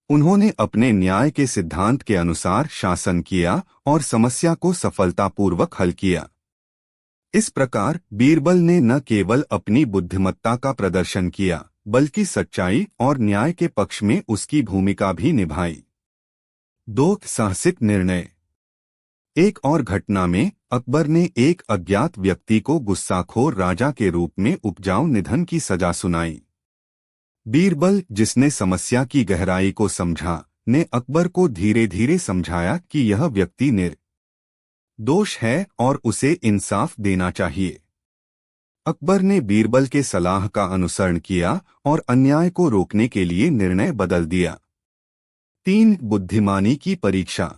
उन्होंने अपने न्याय के सिद्धांत के अनुसार शासन किया और समस्या को सफलतापूर्वक हल किया। इस प्रकार बीरबल ने न केवल अपनी बुद्धिमत्ता का प्रदर्शन किया बल्कि सच्चाई और न्याय के पक्ष में उसकी भूमिका भी निभाई। 2 साहसिक निर्णय। एक और घटना में अकबर ने एक अज्ञात व्यक्ति को गुस्साखोर राजा के रूप में उपजाऊ निधन की सजा सुनाई। बीरबल, जिसने समस्या की गहराई को समझा, ने अकबर को धीरे धीरे समझाया कि यह व्यक्ति निर्दोष है और उसे इंसाफ देना चाहिए। अकबर ने बीरबल के सलाह का अनुसरण किया और अन्याय को रोकने के लिए निर्णय बदल दिया। 3 बुद्धिमानी की परीक्षा।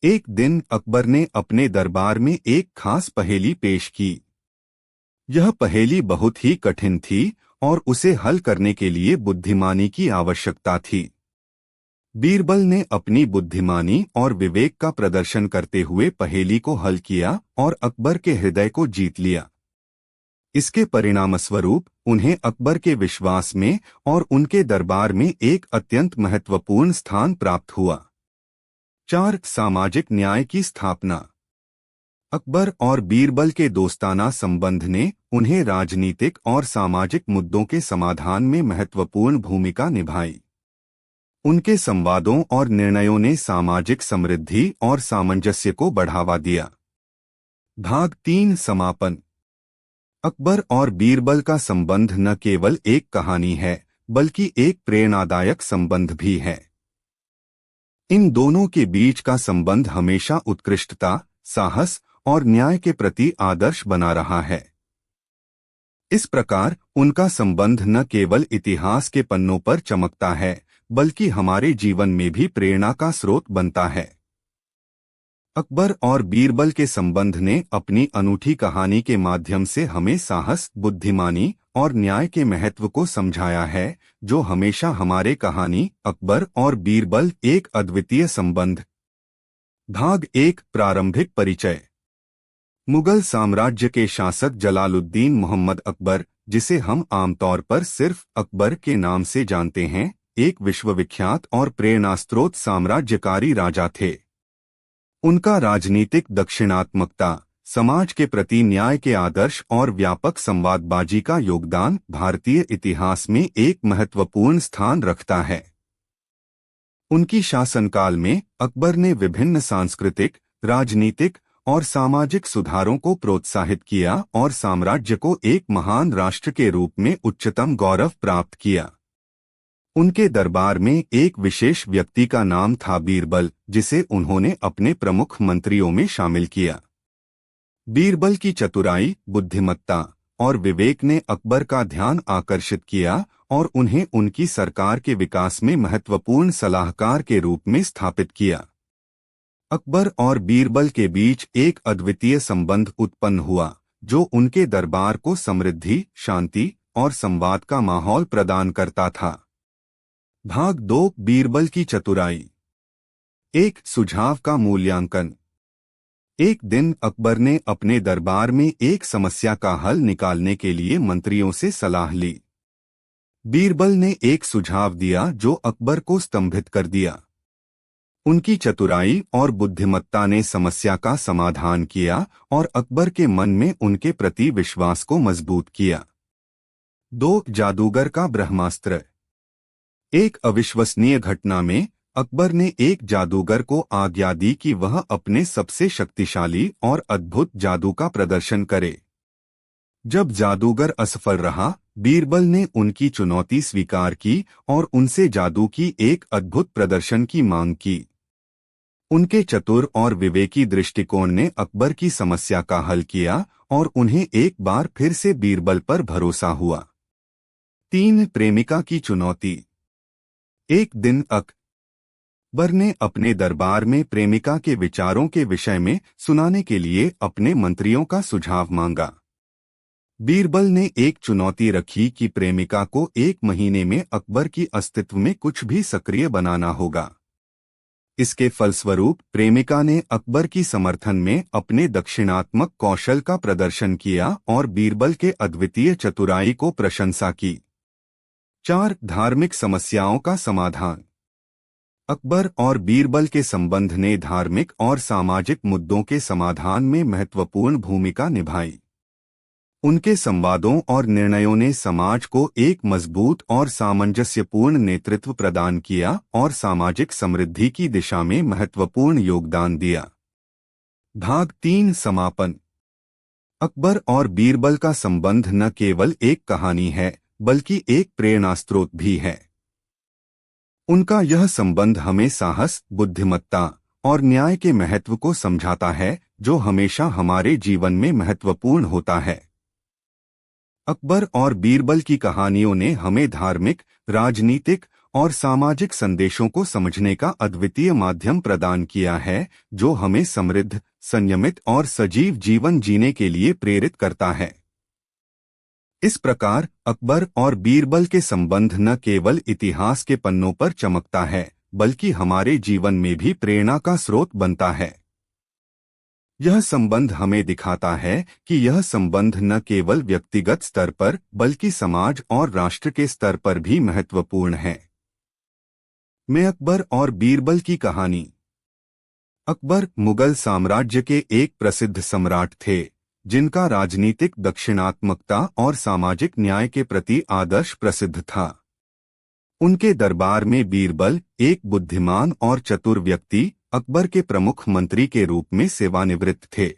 एक दिन अकबर ने अपने दरबार में एक खास पहेली पेश की। यह पहेली बहुत ही कठिन थी और उसे हल करने के लिए बुद्धिमानी की आवश्यकता थी। बीरबल ने अपनी बुद्धिमानी और विवेक का प्रदर्शन करते हुए पहेली को हल किया और अकबर के हृदय को जीत लिया। इसके परिणामस्वरूप उन्हें अकबर के विश्वास में और उनके दरबार में एक अत्यंत महत्वपूर्ण स्थान प्राप्त हुआ। 4 सामाजिक न्याय की स्थापना। अकबर और बीरबल के दोस्ताना संबंध ने उन्हें राजनीतिक और सामाजिक मुद्दों के समाधान में महत्वपूर्ण भूमिका निभाई। उनके संवादों और निर्णयों ने सामाजिक समृद्धि और सामंजस्य को बढ़ावा दिया। भाग 3 समापन। अकबर और बीरबल का संबंध न केवल एक कहानी है बल्कि एक प्रेरणादायक संबंध भी है। इन दोनों के बीच का संबंध हमेशा उत्कृष्टता, साहस और न्याय के प्रति आदर्श बना रहा है। इस प्रकार उनका संबंध न केवल इतिहास के पन्नों पर चमकता है बल्कि हमारे जीवन में भी प्रेरणा का स्रोत बनता है। अकबर और बीरबल के संबंध ने अपनी अनूठी कहानी के माध्यम से हमें साहस, बुद्धिमानी और न्याय के महत्व को समझाया है, जो हमेशा हमारे कहानी अकबर और बीरबल, एक अद्वितीय संबंध भाग 1 प्रारंभिक परिचय। मुगल साम्राज्य के शासक जलालुद्दीन मोहम्मद अकबर, जिसे हम आमतौर पर सिर्फ अकबर के नाम से जानते हैं, एक विश्वविख्यात और प्रेरणास्त्रोत साम्राज्यकारी राजा थे। उनका राजनीतिक दक्षिणात्मकता, समाज के प्रति न्याय के आदर्श और व्यापक संवादबाजी का योगदान भारतीय इतिहास में एक महत्वपूर्ण स्थान रखता है। उनकी शासनकाल में अकबर ने विभिन्न सांस्कृतिक, राजनीतिक और सामाजिक सुधारों को प्रोत्साहित किया और साम्राज्य को एक महान राष्ट्र के रूप में उच्चतम गौरव प्राप्त किया। उनके दरबार में एक विशेष व्यक्ति का नाम था बीरबल, जिसे उन्होंने अपने प्रमुख मंत्रियों में शामिल किया। बीरबल की चतुराई, बुद्धिमत्ता और विवेक ने अकबर का ध्यान आकर्षित किया और उन्हें उनकी सरकार के विकास में महत्वपूर्ण सलाहकार के रूप में स्थापित किया। अकबर और बीरबल के बीच एक अद्वितीय संबंध उत्पन्न हुआ, जो उनके दरबार को समृद्धि, शांति और संवाद का माहौल प्रदान करता था। भाग 2 बीरबल की चतुराई। एक सुझाव का मूल्यांकन। एक दिन अकबर ने अपने दरबार में एक समस्या का हल निकालने के लिए मंत्रियों से सलाह ली। बीरबल ने एक सुझाव दिया जो अकबर को स्तंभित कर दिया। उनकी चतुराई और बुद्धिमत्ता ने समस्या का समाधान किया और अकबर के मन में उनके प्रति विश्वास को मजबूत किया। 2 जादूगर का ब्रह्मास्त्र। एक अविश्वसनीय घटना में अकबर ने एक जादूगर को आज्ञा दी कि वह अपने सबसे शक्तिशाली और अद्भुत जादू का प्रदर्शन करे। जब जादूगर असफल रहा, बीरबल ने उनकी चुनौती स्वीकार की और उनसे जादू की एक अद्भुत प्रदर्शन की मांग की। उनके चतुर और विवेकी दृष्टिकोण ने अकबर की समस्या का हल किया और उन्हें एक बार फिर से बीरबल पर भरोसा हुआ। 3 प्रेमिका की चुनौती। एक दिन अकबर ने अपने दरबार में प्रेमिका के विचारों के विषय में सुनाने के लिए अपने मंत्रियों का सुझाव मांगा। बीरबल ने एक चुनौती रखी कि प्रेमिका को 1 महीने में अकबर की अस्तित्व में कुछ भी सक्रिय बनाना होगा। इसके फलस्वरूप प्रेमिका ने अकबर की समर्थन में अपने दक्षिणात्मक कौशल का प्रदर्शन किया और बीरबल के अद्वितीय चतुराई को प्रशंसा की। 4 धार्मिक समस्याओं का समाधान। अकबर और बीरबल के संबंध ने धार्मिक और सामाजिक मुद्दों के समाधान में महत्वपूर्ण भूमिका निभाई। उनके संवादों और निर्णयों ने समाज को एक मजबूत और सामंजस्यपूर्ण नेतृत्व प्रदान किया और सामाजिक समृद्धि की दिशा में महत्वपूर्ण योगदान दिया। भाग 3 समापन। अकबर और बीरबल का संबंध न केवल एक कहानी है, बल्कि एक प्रेरणास्त्रोत भी है। उनका यह संबंध हमें साहस, बुद्धिमत्ता और न्याय के महत्व को समझाता है, जो हमेशा हमारे जीवन में महत्वपूर्ण होता है। अकबर और बीरबल की कहानियों ने हमें धार्मिक, राजनीतिक और सामाजिक संदेशों को समझने का अद्वितीय माध्यम प्रदान किया है, जो हमें समृद्ध, संयमित और सजीव जीवन जीने के लिए प्रेरित करता है। इस प्रकार अकबर और बीरबल के संबंध न केवल इतिहास के पन्नों पर चमकता है, बल्कि हमारे जीवन में भी प्रेरणा का स्रोत बनता है। यह संबंध हमें दिखाता है कि यह संबंध न केवल व्यक्तिगत स्तर पर, बल्कि समाज और राष्ट्र के स्तर पर भी महत्वपूर्ण है। में अकबर और बीरबल की कहानी। अकबर मुगल साम्राज्य के एक प्रसिद्ध सम्राट थे, जिनका राजनीतिक दक्षिणात्मकता और सामाजिक न्याय के प्रति आदर्श प्रसिद्ध था। उनके दरबार में बीरबल, एक बुद्धिमान और चतुर व्यक्ति, अकबर के प्रमुख मंत्री के रूप में सेवानिवृत्त थे।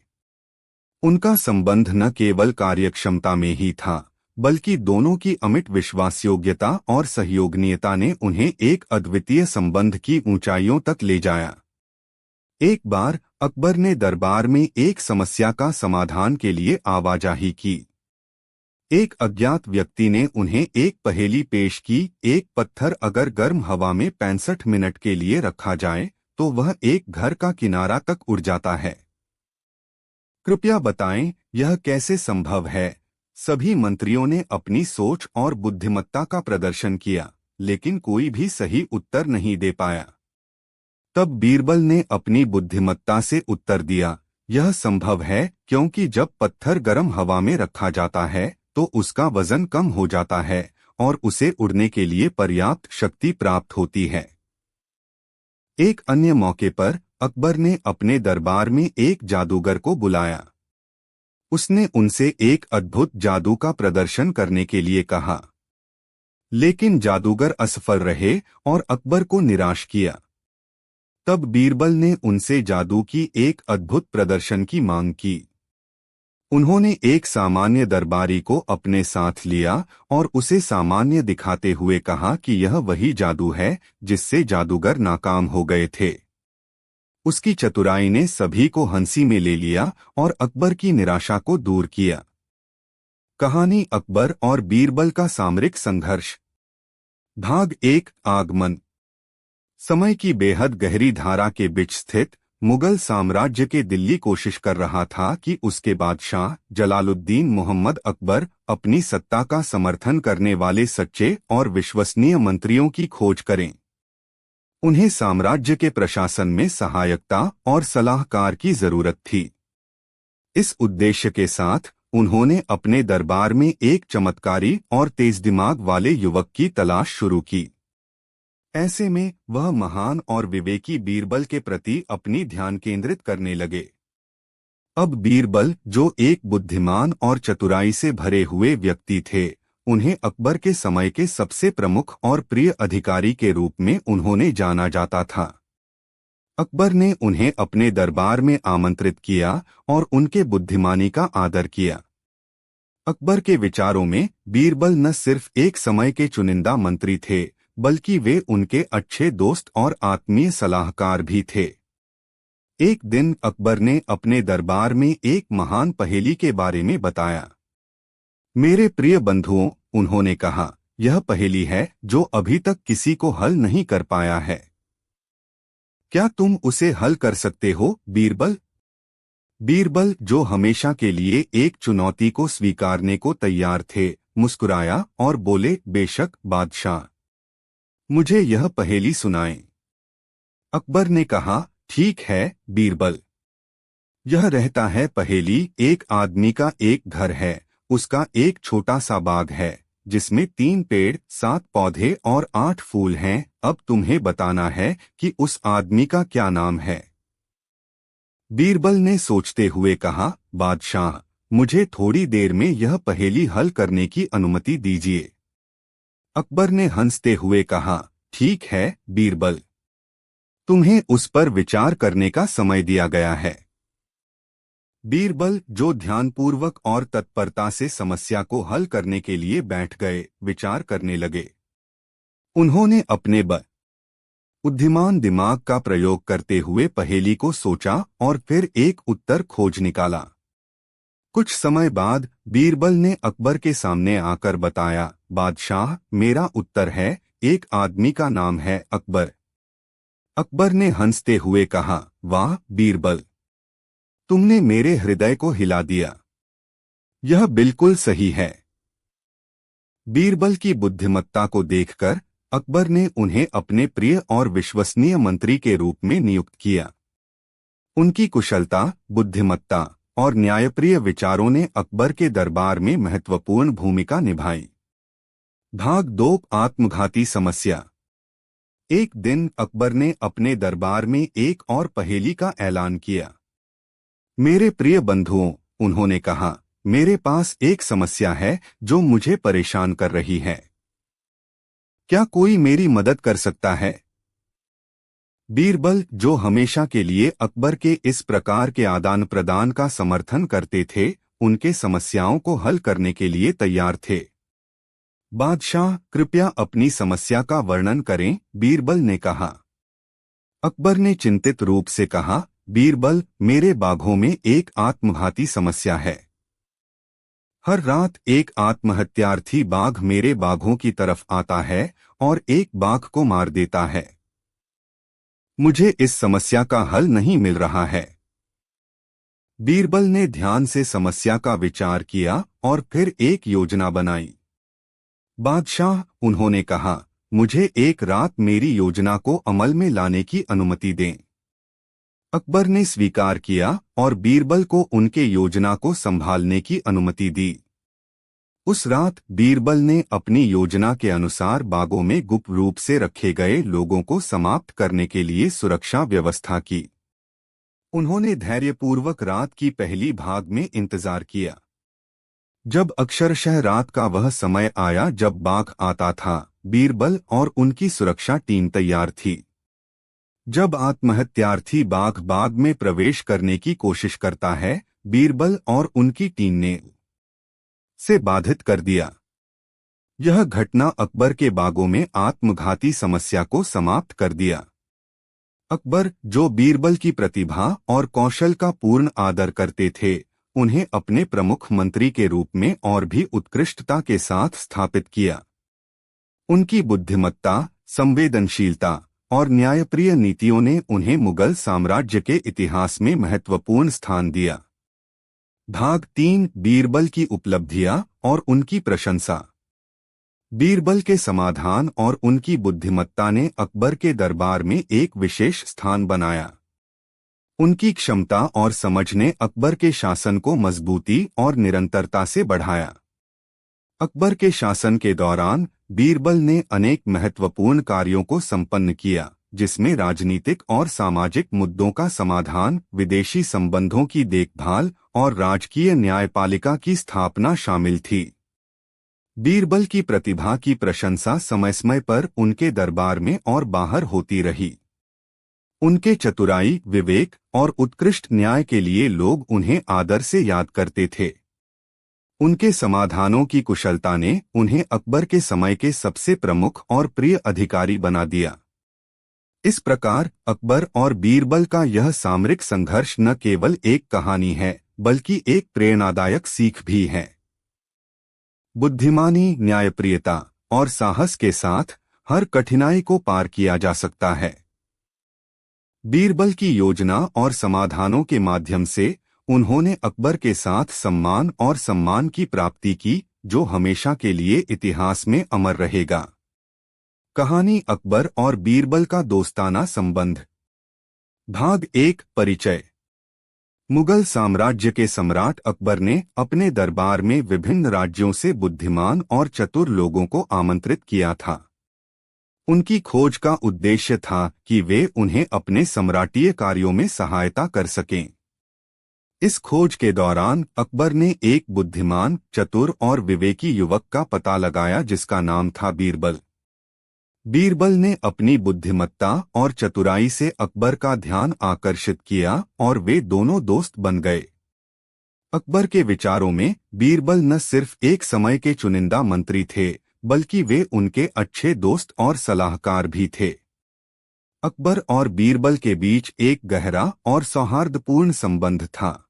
उनका संबंध न केवल कार्यक्षमता में ही था, बल्कि दोनों की अमिट विश्वासयोग्यता और सहयोगनीयता ने उन्हें एक अद्वितीय संबंध की ऊंचाइयों तक ले जाया। एक बार अकबर ने दरबार में एक समस्या का समाधान के लिए आवाजाही की। एक अज्ञात व्यक्ति ने उन्हें एक पहेली पेश की। एक पत्थर अगर गर्म हवा में 65 मिनट के लिए रखा जाए, तो वह एक घर का किनारा तक उड़ जाता है। कृपया बताएं, यह कैसे संभव है? सभी मंत्रियों ने अपनी सोच और बुद्धिमत्ता का प्रदर्शन किया, लेकिन कोई भी सही उत्तर नहीं दे पाया। तब बीरबल ने अपनी बुद्धिमत्ता से उत्तर दिया, यह संभव है क्योंकि जब पत्थर गर्म हवा में रखा जाता है तो उसका वजन कम हो जाता है और उसे उड़ने के लिए पर्याप्त शक्ति प्राप्त होती है। एक अन्य मौके पर अकबर ने अपने दरबार में एक जादूगर को बुलाया। उसने उनसे एक अद्भुत जादू का प्रदर्शन करने के लिए कहा, लेकिन जादूगर असफल रहे और अकबर को निराश किया। तब बीरबल ने उनसे जादू की एक अद्भुत प्रदर्शन की मांग की। उन्होंने एक सामान्य दरबारी को अपने साथ लिया और उसे सामान्य दिखाते हुए कहा कि यह वही जादू है जिससे जादूगर नाकाम हो गए थे। उसकी चतुराई ने सभी को हंसी में ले लिया और अकबर की निराशा को दूर किया। कहानी अकबर और बीरबल का सामरिक संघर्ष। भाग 1 आगमन। समय की बेहद गहरी धारा के बीच स्थित मुगल साम्राज्य के दिल्ली कोशिश कर रहा था कि उसके बादशाह जलालुद्दीन मोहम्मद अकबर अपनी सत्ता का समर्थन करने वाले सच्चे और विश्वसनीय मंत्रियों की खोज करें। उन्हें साम्राज्य के प्रशासन में सहायकता और सलाहकार की जरूरत थी। इस उद्देश्य के साथ उन्होंने अपने दरबार में एक चमत्कारी और तेज दिमाग वाले युवक की तलाश शुरू की। ऐसे में वह महान और विवेकी बीरबल के प्रति अपनी ध्यान केंद्रित करने लगे। अब बीरबल, जो एक बुद्धिमान और चतुराई से भरे हुए व्यक्ति थे, उन्हें अकबर के समय के सबसे प्रमुख और प्रिय अधिकारी के रूप में उन्होंने जाना जाता था। अकबर ने उन्हें अपने दरबार में आमंत्रित किया और उनके बुद्धिमानी का आदर किया। अकबर के विचारों में बीरबल न सिर्फ एक समय के चुनिंदा मंत्री थे, बल्कि वे उनके अच्छे दोस्त और आत्मीय सलाहकार भी थे। एक दिन अकबर ने अपने दरबार में एक महान पहेली के बारे में बताया। मेरे प्रिय बंधुओं, उन्होंने कहा, यह पहेली है जो अभी तक किसी को हल नहीं कर पाया है। क्या तुम उसे हल कर सकते हो, बीरबल? बीरबल, जो हमेशा के लिए एक चुनौती को स्वीकारने को तैयार थे, मुस्कुराया और बोले, बेशक बादशाह, मुझे यह पहेली सुनाएं। अकबर ने कहा, ठीक है बीरबल। यह रहता है पहेली। एक आदमी का एक घर है, उसका एक छोटा सा बाग है जिसमें 3 पेड़, 7 पौधे और 8 फूल हैं। अब तुम्हें बताना है कि उस आदमी का क्या नाम है। बीरबल ने सोचते हुए कहा, बादशाह, मुझे थोड़ी देर में यह पहेली हल करने की अनुमति दीजिए। अकबर ने हंसते हुए कहा, ठीक है बीरबल, तुम्हें उस पर विचार करने का समय दिया गया है। बीरबल, जो ध्यानपूर्वक और तत्परता से समस्या को हल करने के लिए बैठ गए, विचार करने लगे। उन्होंने अपने बुद्धिमान दिमाग का प्रयोग करते हुए पहेली को सोचा और फिर एक उत्तर खोज निकाला। कुछ समय बाद बीरबल ने अकबर के सामने आकर बताया, बादशाह, मेरा उत्तर है, एक आदमी का नाम है अकबर। अकबर ने हंसते हुए कहा, वाह बीरबल, तुमने मेरे हृदय को हिला दिया। यह बिल्कुल सही है। बीरबल की बुद्धिमत्ता को देखकर अकबर ने उन्हें अपने प्रिय और विश्वसनीय मंत्री के रूप में नियुक्त किया। उनकी कुशलता, बुद्धिमत्ता और न्यायप्रिय विचारों ने अकबर के दरबार में महत्वपूर्ण भूमिका निभाई। भाग 2 आत्मघाती समस्या। एक दिन अकबर ने अपने दरबार में एक और पहेली का ऐलान किया। मेरे प्रिय बंधुओं, उन्होंने कहा, मेरे पास एक समस्या है जो मुझे परेशान कर रही है। क्या कोई मेरी मदद कर सकता है? बीरबल, जो हमेशा के लिए अकबर के इस प्रकार के आदान प्रदान का समर्थन करते थे, उनके समस्याओं को हल करने के लिए तैयार थे। बादशाह, कृपया अपनी समस्या का वर्णन करें, बीरबल ने कहा। अकबर ने चिंतित रूप से कहा, बीरबल, मेरे बाघों में एक आत्मघाती समस्या है। हर रात एक आत्महत्यार्थी बाघ मेरे बाघों की तरफ आता है और एक बाघ को मार देता है। मुझे इस समस्या का हल नहीं मिल रहा है। बीरबल ने ध्यान से समस्या का विचार किया और फिर एक योजना बनाई। बादशाह, उन्होंने कहा, मुझे एक रात मेरी योजना को अमल में लाने की अनुमति दें। अकबर ने स्वीकार किया और बीरबल को उनके योजना को संभालने की अनुमति दी। उस रात बीरबल ने अपनी योजना के अनुसार बागों में गुप्त रूप से रखे गए लोगों को समाप्त करने के लिए सुरक्षा व्यवस्था की। उन्होंने धैर्यपूर्वक रात की पहली भाग में इंतजार किया। जब अक्षरशः रात का वह समय आया जब बाघ आता था, बीरबल और उनकी सुरक्षा टीम तैयार थी। जब आत्महत्यार्थी बाघ बाग में प्रवेश करने की कोशिश करता है, बीरबल और उनकी टीम ने से बाधित कर दिया। यह घटना अकबर के बागों में आत्मघाती समस्या को समाप्त कर दिया। अकबर, जो बीरबल की प्रतिभा और कौशल का पूर्ण आदर करते थे, उन्हें अपने प्रमुख मंत्री के रूप में और भी उत्कृष्टता के साथ स्थापित किया। उनकी बुद्धिमत्ता, संवेदनशीलता और न्यायप्रिय नीतियों ने उन्हें मुगल साम्राज्य के इतिहास में महत्वपूर्ण स्थान दिया। भाग 3, बीरबल की उपलब्धियां और उनकी प्रशंसा। बीरबल के समाधान और उनकी बुद्धिमत्ता ने अकबर के दरबार में एक विशेष स्थान बनाया। उनकी क्षमता और समझ ने अकबर के शासन को मजबूती और निरंतरता से बढ़ाया। अकबर के शासन के दौरान बीरबल ने अनेक महत्वपूर्ण कार्यों को संपन्न किया, जिसमें राजनीतिक और सामाजिक मुद्दों का समाधान, विदेशी संबंधों की देखभाल और राजकीय न्यायपालिका की स्थापना शामिल थी। बीरबल की प्रतिभा की प्रशंसा समय समय पर उनके दरबार में और बाहर होती रही। उनके चतुराई, विवेक और उत्कृष्ट न्याय के लिए लोग उन्हें आदर से याद करते थे। उनके समाधानों की कुशलता ने उन्हें अकबर के समय के सबसे प्रमुख और प्रिय अधिकारी बना दिया। इस प्रकार अकबर और बीरबल का यह सामरिक संघर्ष न केवल एक कहानी है, बल्कि एक प्रेरणादायक सीख भी है। बुद्धिमानी, न्यायप्रियता और साहस के साथ हर कठिनाई को पार किया जा सकता है। बीरबल की योजना और समाधानों के माध्यम से उन्होंने अकबर के साथ सम्मान और सम्मान की प्राप्ति की, जो हमेशा के लिए इतिहास में अमर रहेगा। कहानी अकबर और बीरबल का दोस्ताना संबंध। भाग 1, परिचय। मुगल साम्राज्य के सम्राट अकबर ने अपने दरबार में विभिन्न राज्यों से बुद्धिमान और चतुर लोगों को आमंत्रित किया था। उनकी खोज का उद्देश्य था कि वे उन्हें अपने सम्राटीय कार्यों में सहायता कर सकें। इस खोज के दौरान अकबर ने एक बुद्धिमान, चतुर और विवेकी युवक का पता लगाया जिसका नाम था बीरबल। बीरबल ने अपनी बुद्धिमत्ता और चतुराई से अकबर का ध्यान आकर्षित किया और वे दोनों दोस्त बन गए। अकबर के विचारों में बीरबल न सिर्फ एक समय के चुनिंदा मंत्री थे, बल्कि वे उनके अच्छे दोस्त और सलाहकार भी थे। अकबर और बीरबल के बीच एक गहरा और सौहार्दपूर्ण संबंध था।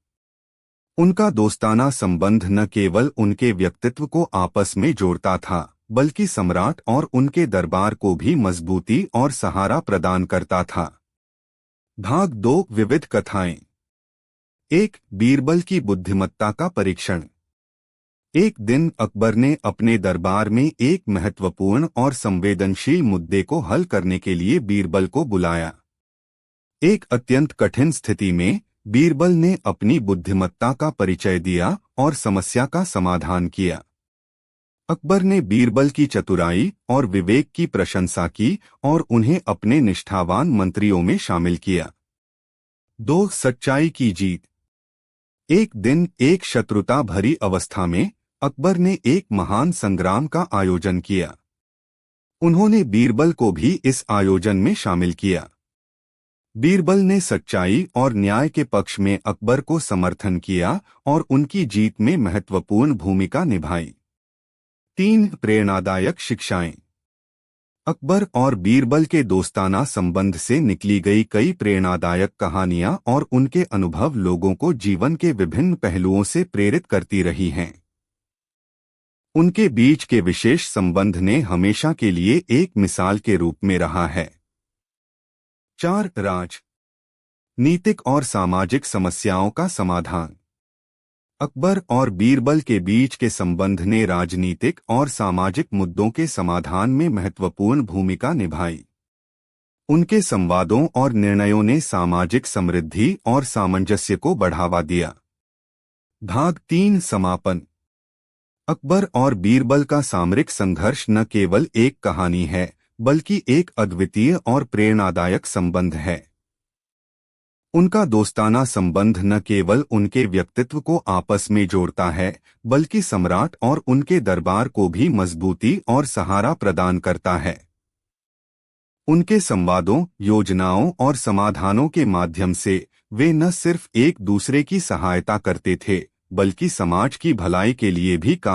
उनका दोस्ताना संबंध न केवल उनके व्यक्तित्व को आपस में जोड़ता था, बल्कि सम्राट और उनके दरबार को भी मजबूती और सहारा प्रदान करता था। भाग 2, विविध कथाएं। 1, बीरबल की बुद्धिमत्ता का परीक्षण। एक दिन अकबर ने अपने दरबार में एक महत्वपूर्ण और संवेदनशील मुद्दे को हल करने के लिए बीरबल को बुलाया। एक अत्यंत कठिन स्थिति में बीरबल ने अपनी बुद्धिमत्ता का परिचय दिया और समस्या का समाधान किया। अकबर ने बीरबल की चतुराई और विवेक की प्रशंसा की और उन्हें अपने निष्ठावान मंत्रियों में शामिल किया। 2, सच्चाई की जीत। एक दिन एक शत्रुता भरी अवस्था में अकबर ने एक महान संग्राम का आयोजन किया। उन्होंने बीरबल को भी इस आयोजन में शामिल किया। बीरबल ने सच्चाई और न्याय के पक्ष में अकबर को समर्थन किया और उनकी जीत में महत्वपूर्ण भूमिका निभाई। 3, प्रेरणादायक शिक्षाएं। अकबर और बीरबल के दोस्ताना संबंध से निकली गई कई प्रेरणादायक कहानियां और उनके अनुभव लोगों को जीवन के विभिन्न पहलुओं से प्रेरित करती रही हैं। उनके बीच के विशेष संबंध ने हमेशा के लिए एक मिसाल के रूप में रहा है। 4, राज, नीतिक और सामाजिक समस्याओं का समाधान। अकबर और बीरबल के बीच के संबंध ने राजनीतिक और सामाजिक मुद्दों के समाधान में महत्वपूर्ण भूमिका निभाई। उनके संवादों और निर्णयों ने सामाजिक समृद्धि और सामंजस्य को बढ़ावा दिया। भाग 3 समापन। अकबर और बीरबल का सामरिक संघर्ष न केवल एक कहानी है, बल्कि एक अद्वितीय और प्रेरणादायक संबंध है। उनका दोस्ताना संबंध न केवल उनके व्यक्तित्व को आपस में जोड़ता है, बल्कि सम्राट और उनके दरबार को भी मजबूती और सहारा प्रदान करता है। उनके संवादों, योजनाओं और समाधानों के माध्यम से वे न सिर्फ एक दूसरे की सहायता करते थे, बल्कि समाज की भलाई के लिए भी काम